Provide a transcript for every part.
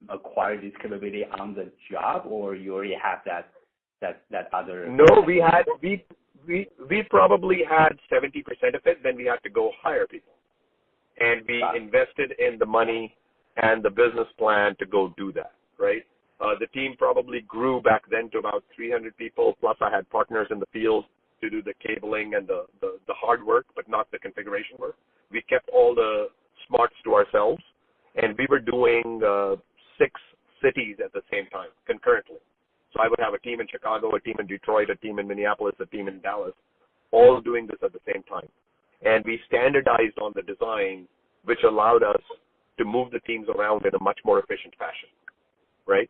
acquire this capability on the job, or you already have that other? No, we probably had 70% of it. Then we had to go hire people, and we invested in the money and the business plan to go do that. Right. The team probably grew back then to about 300 people. Plus, I had partners in the field to do the cabling and the hard work, but not the configuration work. We kept all the smarts to ourselves, and we were doing 6 cities at the same time, concurrently. So I would have a team in Chicago, a team in Detroit, a team in Minneapolis, a team in Dallas, all doing this at the same time. And we standardized on the design, which allowed us to move the teams around in a much more efficient fashion, right?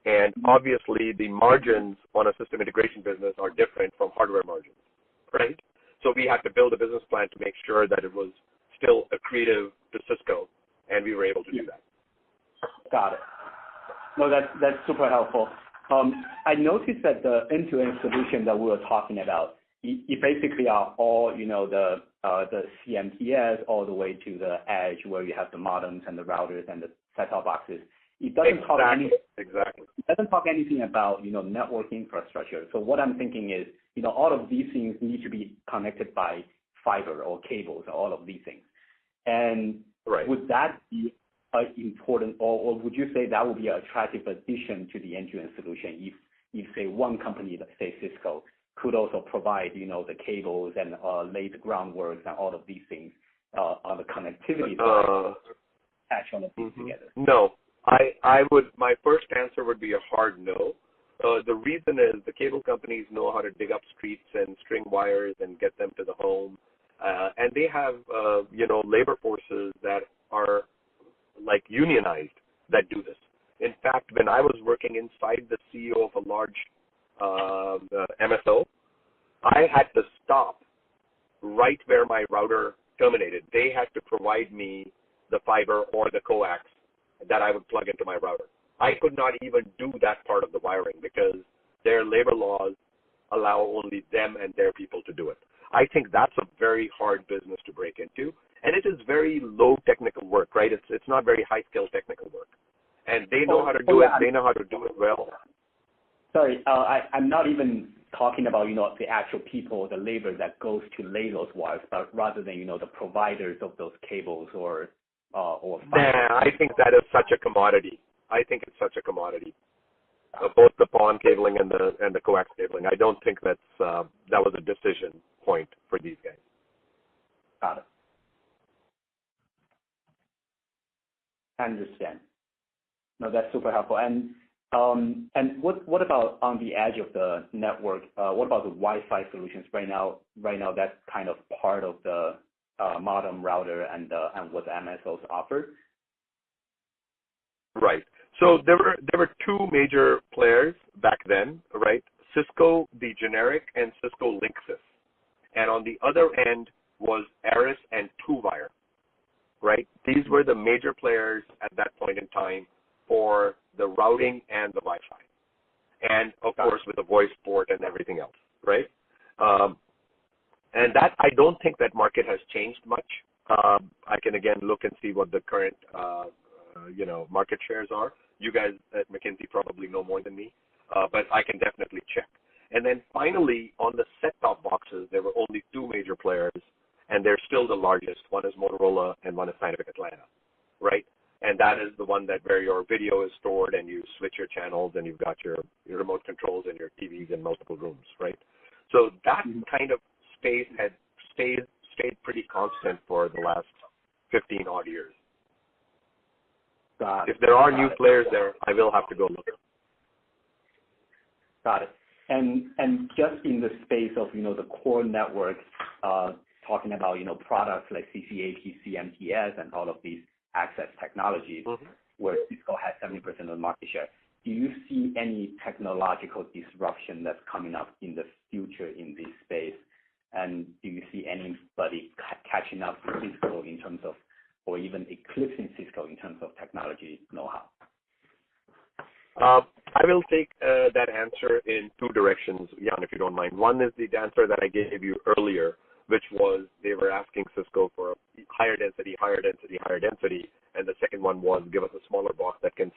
And obviously, the margins on a system integration business are different from hardware margins, right? So we had to build a business plan to make sure that it was still accretive to Cisco, and we were able to do that. Got it. No, that's super helpful. I noticed that the end-to-end solution that we were talking about, it basically are all, the CMTS all the way to the edge where you have the modems and the routers and the set-top boxes. It doesn't talk Exactly. It doesn't talk anything about, network infrastructure. So what I'm thinking is, all of these things need to be connected by fiber or cables, or all of these things. And would that be important, or would you say that would be an attractive addition to the end-to-end solution if say one company, let's say Cisco, could also provide, the cables and lay the groundwork and all of these things on the connectivity side, patch all of these together? No. I would. My first answer would be a hard no. The reason is the cable companies know how to dig up streets and string wires and get them to the home, and they have labor forces that are like unionized that do this. In fact, when I was working inside the CEO of a large MSO, I had to stop right where my router terminated. They had to provide me the fiber or the coax that I would plug into my router. I could not even do that part of the wiring because their labor laws allow only them and their people to do it. I think that's a very hard business to break into, and it is very low technical work, right? It's not very high-skill technical work. And they know how to do it. They know how to do it well. Sorry, I'm not even talking about, the actual people, the labor that goes to lay those wires, but rather than, the providers of those cables or fiber. Nah, I think that is such a commodity. I think it's such a commodity. Both the PON cabling and the coax cabling. I don't think that was a decision point for these guys. Got it. I understand. No, that's super helpful. And what about on the edge of the network? What about the Wi-Fi solutions right now? That's kind of part of the modem router and what the MSOs offer. Right. So there were 2 major players back then, right? Cisco, the generic, and Cisco Linksys. And on the other end was Aris and TrueWire, right? These were the major players at that point in time for the routing and the Wi-Fi. And, of course, with the voice port and everything else, right? And that, I don't think that market has changed much. I can, again, look and see what the current, market shares are. You guys at McKinsey probably know more than me, but I can definitely check. And then finally, on the set-top boxes, there were only 2 major players, and they're still the largest. One is Motorola and one is Scientific Atlanta, right? And that is the one that where your video is stored and you switch your channels and you've got your remote controls and your TVs in multiple rooms, right? So that kind of space had stayed pretty constant for the last 15 odd years. If there are new players there, I will have to go look. Got it. And just in the space of, the core network, talking about, products like CCAP, CMTS, and all of these access technologies, where Cisco has 70% of the market share, do you see any technological disruption that's coming up in the future in this space? And do you see anybody catching up to Cisco in terms of, or even eclipsing Cisco in terms of technology know-how? I will take that answer in 2 directions, Jan, if you don't mind. One is the answer that I gave you earlier, which was they were asking Cisco for higher density, and the second one was give us a smaller box that can